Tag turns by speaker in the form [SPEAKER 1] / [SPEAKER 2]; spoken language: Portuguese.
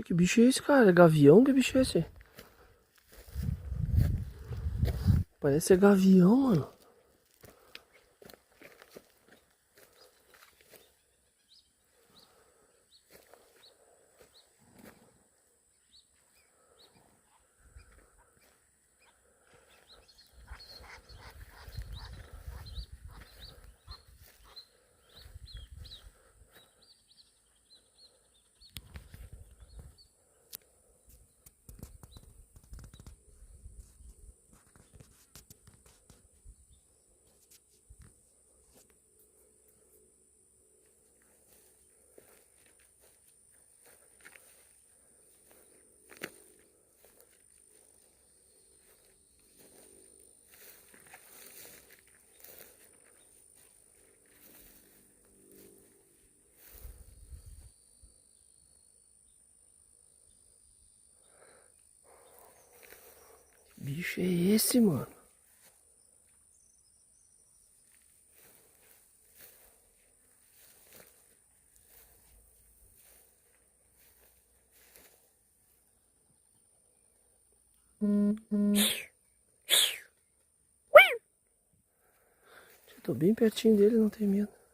[SPEAKER 1] Que bicho é esse, cara? É gavião? Que bicho é esse? Parece ser gavião, mano. Que bicho é esse, mano? Eu tô bem pertinho dele, não tem medo.